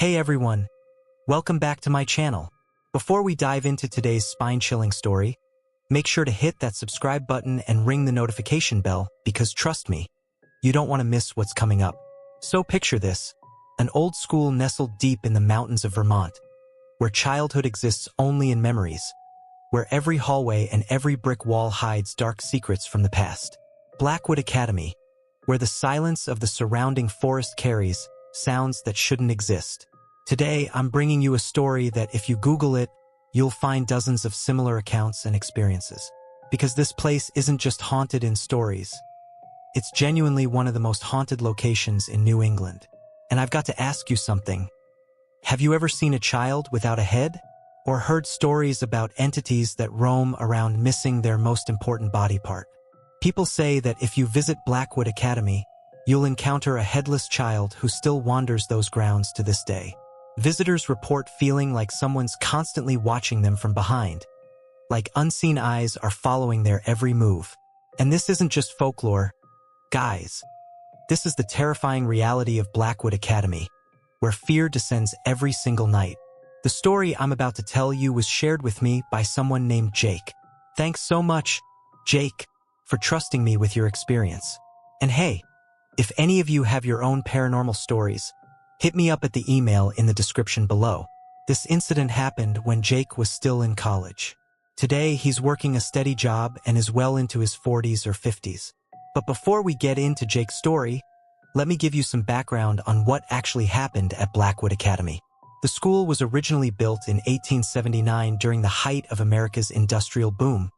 Hey everyone, welcome back to my channel. Before we dive into today's spine-chilling story, make sure to hit that subscribe button and ring the notification bell because trust me, you don't want to miss what's coming up. So picture this, an old school nestled deep in the mountains of Vermont, where childhood exists only in memories, where every hallway and every brick wall hides dark secrets from the past. Blackwood Academy, where the silence of the surrounding forest carries sounds that shouldn't exist. Today, I'm bringing you a story that if you Google it, you'll find dozens of similar accounts and experiences. Because this place isn't just haunted in stories. It's genuinely one of the most haunted locations in New England. And I've got to ask you something. Have you ever seen a child without a head? Or heard stories about entities that roam around missing their most important body part? People say that if you visit Blackwood Academy, you'll encounter a headless child who still wanders those grounds to this day. Visitors report feeling like someone's constantly watching them from behind, like unseen eyes are following their every move. And this isn't just folklore. Guys, this is the terrifying reality of Blackwood Academy, where fear descends every single night. The story I'm about to tell you was shared with me by someone named Jake. Thanks so much, Jake, for trusting me with your experience. And hey, if any of you have your own paranormal stories, hit me up at the email in the description below. This incident happened when Jake was still in college. Today, he's working a steady job and is well into his 40s or 50s. But before we get into Jake's story, let me give you some background on what actually happened at Blackwood Academy. The school was originally built in 1879 during the height of America's industrial boom,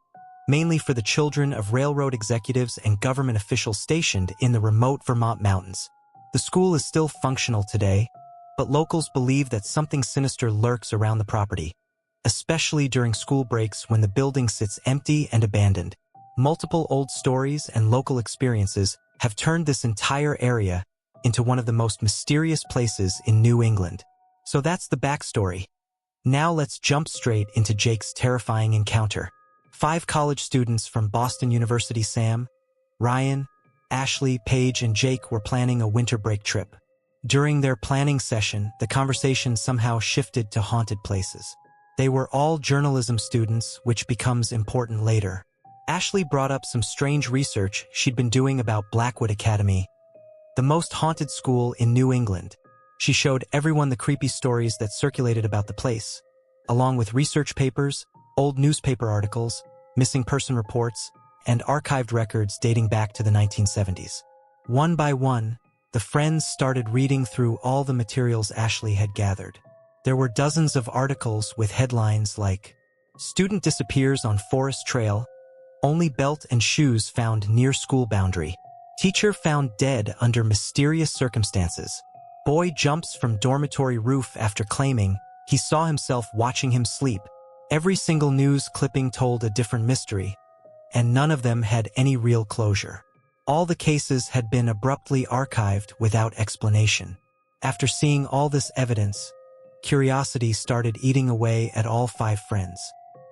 mainly for the children of railroad executives and government officials stationed in the remote Vermont mountains. The school is still functional today, but locals believe that something sinister lurks around the property, especially during school breaks when the building sits empty and abandoned. Multiple old stories and local experiences have turned this entire area into one of the most mysterious places in New England. So that's the backstory. Now let's jump straight into Jake's terrifying encounter. 5 college students from Boston University, Sam, Ryan, Ashley, Paige, and Jake were planning a winter break trip. During their planning session, the conversation somehow shifted to haunted places. They were all journalism students, which becomes important later. Ashley brought up some strange research she'd been doing about Blackwood Academy, the most haunted school in New England. She showed everyone the creepy stories that circulated about the place, along with research papers, old newspaper articles, missing person reports, and archived records dating back to the 1970s. One by one, the friends started reading through all the materials Ashley had gathered. There were dozens of articles with headlines like, "Student disappears on forest trail, only belt and shoes found near school boundary. Teacher found dead under mysterious circumstances. Boy jumps from dormitory roof after claiming he saw himself watching him sleep." Every single news clipping told a different mystery, and none of them had any real closure. All the cases had been abruptly archived without explanation. After seeing all this evidence, curiosity started eating away at all 5 friends.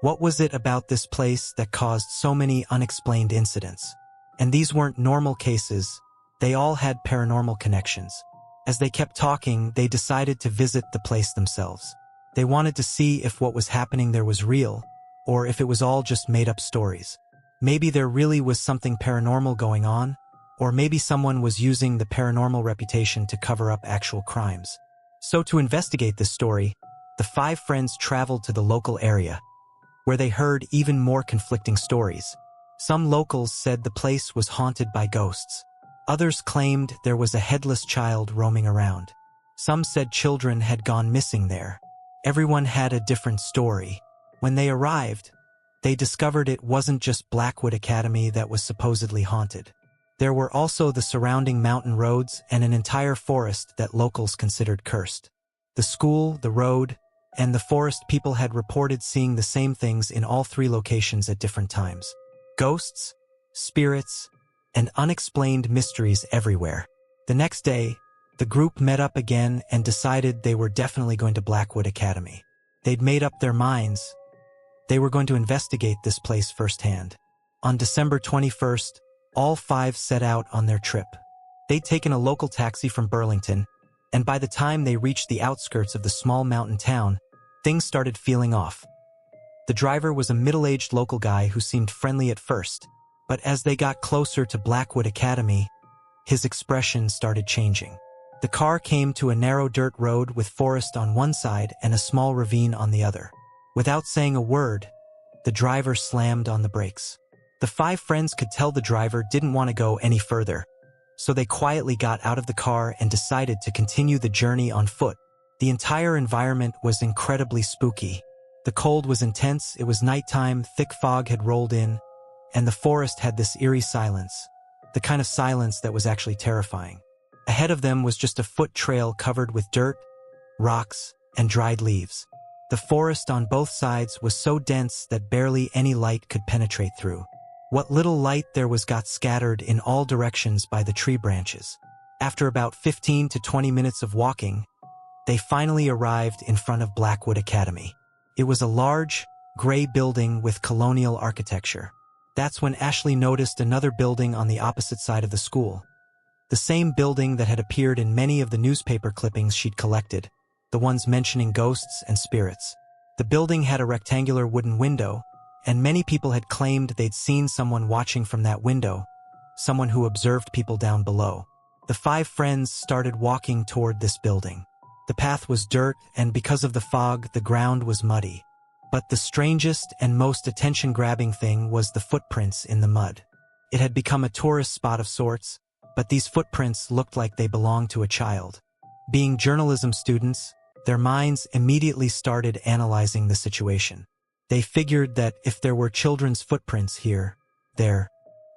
What was it about this place that caused so many unexplained incidents? And these weren't normal cases, they all had paranormal connections. As they kept talking, they decided to visit the place themselves. They wanted to see if what was happening there was real, or if it was all just made-up stories. Maybe there really was something paranormal going on, or maybe someone was using the paranormal reputation to cover up actual crimes. So to investigate this story, the 5 friends traveled to the local area, where they heard even more conflicting stories. Some locals said the place was haunted by ghosts. Others claimed there was a headless child roaming around. Some said children had gone missing there. Everyone had a different story. When they arrived, they discovered it wasn't just Blackwood Academy that was supposedly haunted. There were also the surrounding mountain roads and an entire forest that locals considered cursed. The school, the road, and the forest people had reported seeing the same things in all 3 locations at different times. Ghosts, spirits, and unexplained mysteries everywhere. The next day, the group met up again and decided they were definitely going to Blackwood Academy. They'd made up their minds. They were going to investigate this place firsthand. On December 21st, all 5 set out on their trip. They'd taken a local taxi from Burlington and by the time they reached the outskirts of the small mountain town, things started feeling off. The driver was a middle-aged local guy who seemed friendly at first, but as they got closer to Blackwood Academy, his expression started changing. The car came to a narrow dirt road with forest on one side and a small ravine on the other. Without saying a word, the driver slammed on the brakes. The 5 friends could tell the driver didn't want to go any further, so they quietly got out of the car and decided to continue the journey on foot. The entire environment was incredibly spooky. The cold was intense, it was nighttime, thick fog had rolled in, and the forest had this eerie silence, the kind of silence that was actually terrifying. Ahead of them was just a foot trail covered with dirt, rocks, and dried leaves. The forest on both sides was so dense that barely any light could penetrate through. What little light there was got scattered in all directions by the tree branches. After about 15 to 20 minutes of walking, they finally arrived in front of Blackwood Academy. It was a large, gray building with colonial architecture. That's when Ashley noticed another building on the opposite side of the school. The same building that had appeared in many of the newspaper clippings she'd collected, the ones mentioning ghosts and spirits. The building had a rectangular wooden window, and many people had claimed they'd seen someone watching from that window, someone who observed people down below. The 5 friends started walking toward this building. The path was dirt, and because of the fog, the ground was muddy. But the strangest and most attention-grabbing thing was the footprints in the mud. It had become a tourist spot of sorts, but these footprints looked like they belonged to a child. Being journalism students, their minds immediately started analyzing the situation. They figured that if there were children's footprints here, there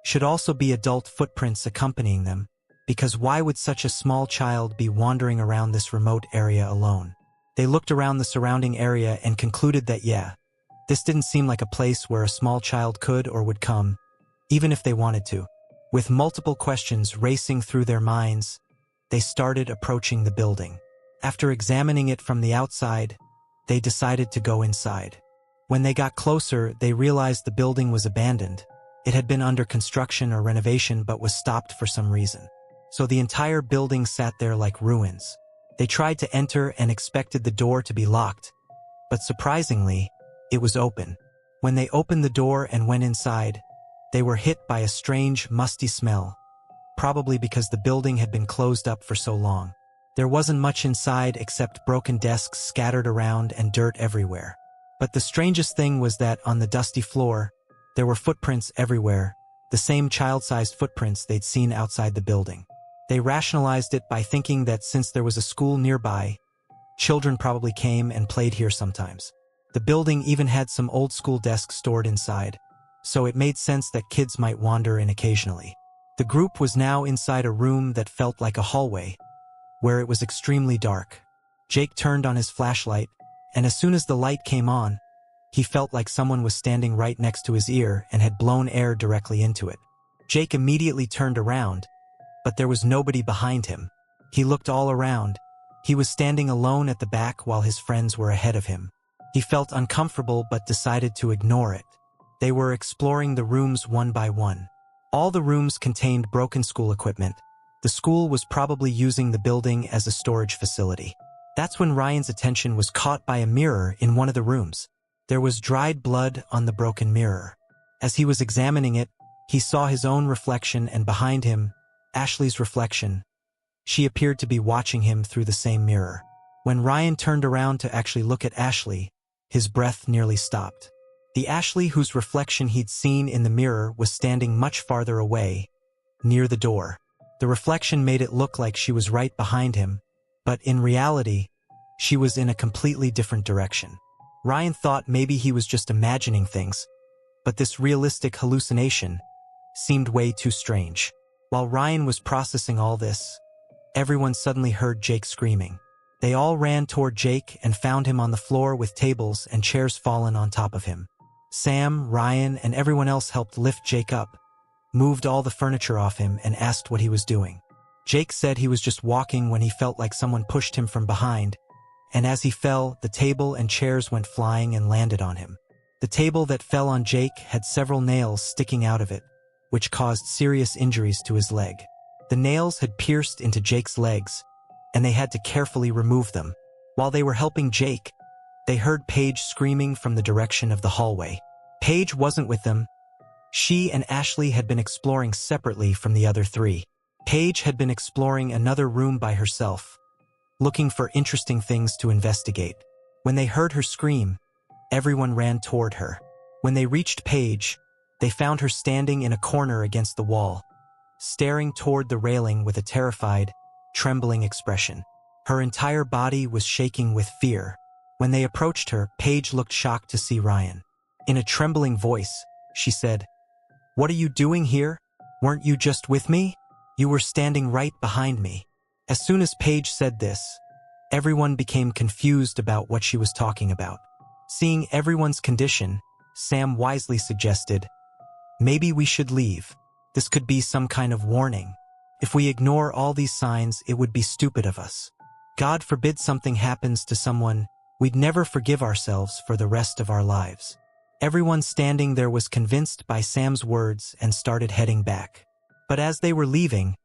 should also be adult footprints accompanying them, because why would such a small child be wandering around this remote area alone? They looked around the surrounding area and concluded that this didn't seem like a place where a small child could or would come, even if they wanted to. With multiple questions racing through their minds, they started approaching the building. After examining it from the outside, they decided to go inside. When they got closer, they realized the building was abandoned. It had been under construction or renovation but was stopped for some reason. So the entire building sat there like ruins. They tried to enter and expected the door to be locked, but surprisingly, it was open. When they opened the door and went inside, they were hit by a strange, musty smell, probably because the building had been closed up for so long. There wasn't much inside except broken desks scattered around and dirt everywhere. But the strangest thing was that on the dusty floor, there were footprints everywhere, the same child-sized footprints they'd seen outside the building. They rationalized it by thinking that since there was a school nearby, children probably came and played here sometimes. The building even had some old-school desks stored inside, so it made sense that kids might wander in occasionally. The group was now inside a room that felt like a hallway, where it was extremely dark. Jake turned on his flashlight, and as soon as the light came on, he felt like someone was standing right next to his ear and had blown air directly into it. Jake immediately turned around, but there was nobody behind him. He looked all around. He was standing alone at the back while his friends were ahead of him. He felt uncomfortable but decided to ignore it. They were exploring the rooms one by one. All the rooms contained broken school equipment. The school was probably using the building as a storage facility. That's when Ryan's attention was caught by a mirror in one of the rooms. There was dried blood on the broken mirror. As he was examining it, he saw his own reflection and behind him, Ashley's reflection. She appeared to be watching him through the same mirror. When Ryan turned around to actually look at Ashley, his breath nearly stopped. The Ashley whose reflection he'd seen in the mirror was standing much farther away, near the door. The reflection made it look like she was right behind him, but in reality, she was in a completely different direction. Ryan thought maybe he was just imagining things, but this realistic hallucination seemed way too strange. While Ryan was processing all this, everyone suddenly heard Jake screaming. They all ran toward Jake and found him on the floor with tables and chairs fallen on top of him. Sam, Ryan, and everyone else helped lift Jake up, moved all the furniture off him, and asked what he was doing. Jake said he was just walking when he felt like someone pushed him from behind, and as he fell, the table and chairs went flying and landed on him. The table that fell on Jake had several nails sticking out of it, which caused serious injuries to his leg. The nails had pierced into Jake's legs, and they had to carefully remove them. While they were helping Jake, they heard Paige screaming from the direction of the hallway. Paige wasn't with them. She and Ashley had been exploring separately from the other three. Paige had been exploring another room by herself, looking for interesting things to investigate. When they heard her scream, everyone ran toward her. When they reached Paige, they found her standing in a corner against the wall, staring toward the railing with a terrified, trembling expression. Her entire body was shaking with fear. When they approached her, Paige looked shocked to see Ryan. In a trembling voice, she said, "What are you doing here? Weren't you just with me? You were standing right behind me." As soon as Paige said this, everyone became confused about what she was talking about. Seeing everyone's condition, Sam wisely suggested, "Maybe we should leave. This could be some kind of warning. If we ignore all these signs, it would be stupid of us. God forbid something happens to someone, we'd never forgive ourselves for the rest of our lives." Everyone standing there was convinced by Sam's words and started heading back. But as they were leaving,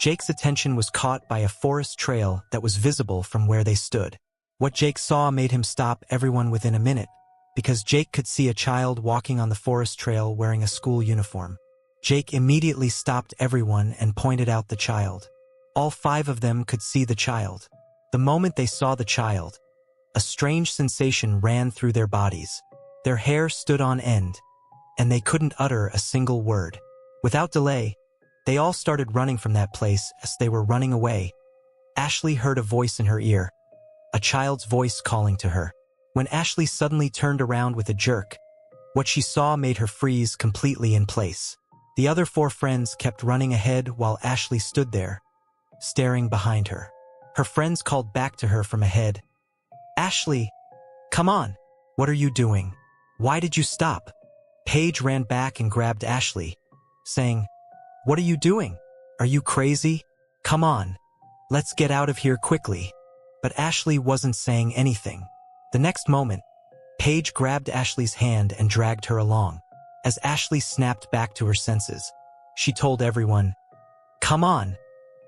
Jake's attention was caught by a forest trail that was visible from where they stood. What Jake saw made him stop everyone within a minute, because Jake could see a child walking on the forest trail wearing a school uniform. Jake immediately stopped everyone and pointed out the child. All 5 of them could see the child. The moment they saw the child, a strange sensation ran through their bodies. Their hair stood on end, and they couldn't utter a single word. Without delay, they all started running from that place. As they were running away, Ashley heard a voice in her ear, a child's voice calling to her. When Ashley suddenly turned around with a jerk, what she saw made her freeze completely in place. The other 4 friends kept running ahead while Ashley stood there, staring behind her. Her friends called back to her from ahead, "Ashley, come on. What are you doing? Why did you stop?" Paige ran back and grabbed Ashley, saying, "What are you doing? Are you crazy? Come on. Let's get out of here quickly." But Ashley wasn't saying anything. The next moment, Paige grabbed Ashley's hand and dragged her along. As Ashley snapped back to her senses, she told everyone, "Come on.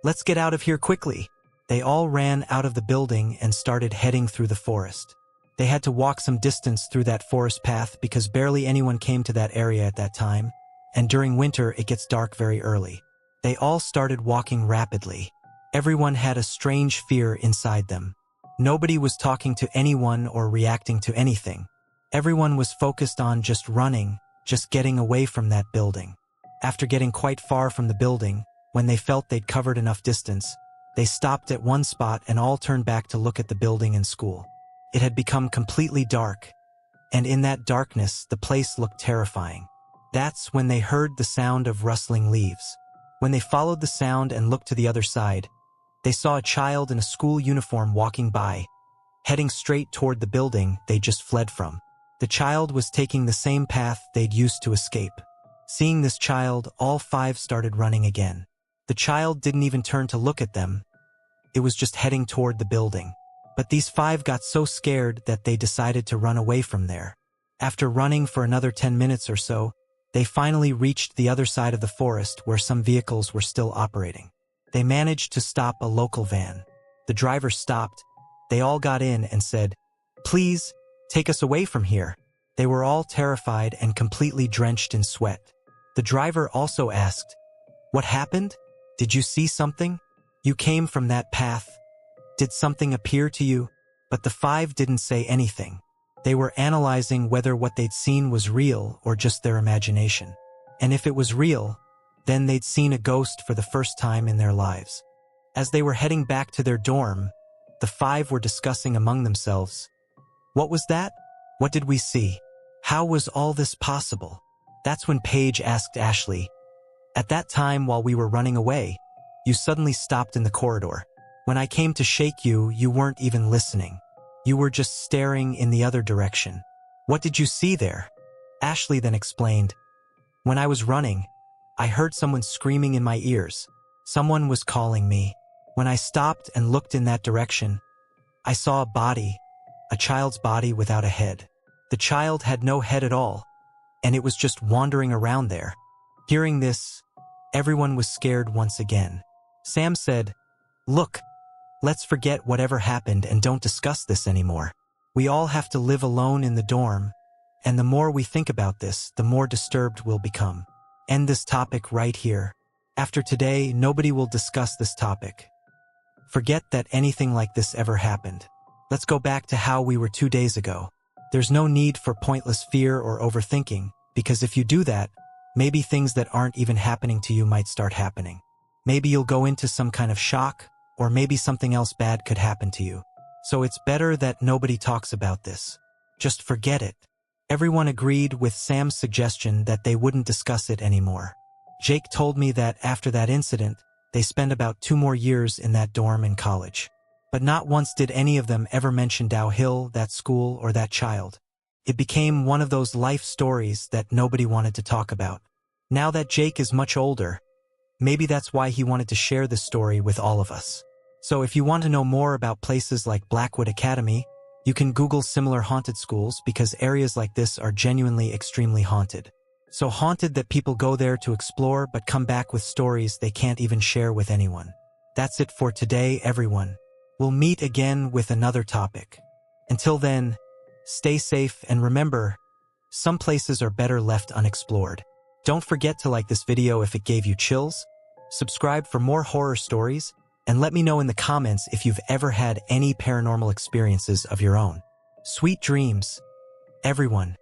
Let's get out of here quickly." They all ran out of the building and started heading through the forest. They had to walk some distance through that forest path because barely anyone came to that area at that time, and during winter it gets dark very early. They all started walking rapidly. Everyone had a strange fear inside them. Nobody was talking to anyone or reacting to anything. Everyone was focused on just running, just getting away from that building. After getting quite far from the building, when they felt they'd covered enough distance, they stopped at one spot and all turned back to look at the building and school. It had become completely dark, and in that darkness, the place looked terrifying. That's when they heard the sound of rustling leaves. When they followed the sound and looked to the other side, they saw a child in a school uniform walking by, heading straight toward the building they just fled from. The child was taking the same path they'd used to escape. Seeing this child, all 5 started running again. The child didn't even turn to look at them. It was just heading toward the building. But these 5 got so scared that they decided to run away from there. After running for another 10 minutes or so, they finally reached the other side of the forest where some vehicles were still operating. They managed to stop a local van. The driver stopped. They all got in and said, "Please, take us away from here." They were all terrified and completely drenched in sweat. The driver also asked, "What happened? Did you see something? You came from that path. Did something appear to you?" But the 5 didn't say anything. They were analyzing whether what they'd seen was real or just their imagination. And if it was real, then they'd seen a ghost for the first time in their lives. As they were heading back to their dorm, the 5 were discussing among themselves, "What was that? What did we see? How was all this possible?" That's when Paige asked Ashley, "At that time while we were running away, you suddenly stopped in the corridor. When I came to shake you, you weren't even listening. You were just staring in the other direction. What did you see there?" Ashley then explained, "When I was running, I heard someone screaming in my ears. Someone was calling me. When I stopped and looked in that direction, I saw a body, a child's body without a head. The child had no head at all, and it was just wandering around there." Hearing this, everyone was scared once again. Sam said, "Look, Let's forget whatever happened and don't discuss this anymore. We all have to live alone in the dorm, and the more we think about this, the more disturbed we'll become. End this topic right here. After today, nobody will discuss this topic. Forget that anything like this ever happened. Let's go back to how we were 2 days ago. There's no need for pointless fear or overthinking, because if you do that, maybe things that aren't even happening to you might start happening. Maybe you'll go into some kind of shock, or maybe something else bad could happen to you. So it's better that nobody talks about this. Just forget it. Everyone agreed with Sam's suggestion that they wouldn't discuss it anymore. Jake told me that after that incident, they spent about 2 more years in that dorm in college. But not once did any of them ever mention Dow Hill, that school, or that child. It became one of those life stories that nobody wanted to talk about. Now that Jake is much older, maybe that's why he wanted to share this story with all of us. So if you want to know more about places like Blackwood Academy, you can Google similar haunted schools because areas like this are genuinely extremely haunted. So haunted that people go there to explore but come back with stories they can't even share with anyone. That's it for today, everyone. We'll meet again with another topic. Until then, stay safe and remember, some places are better left unexplored. Don't forget to like this video if it gave you chills, subscribe for more horror stories, and let me know in the comments if you've ever had any paranormal experiences of your own. Sweet dreams, everyone.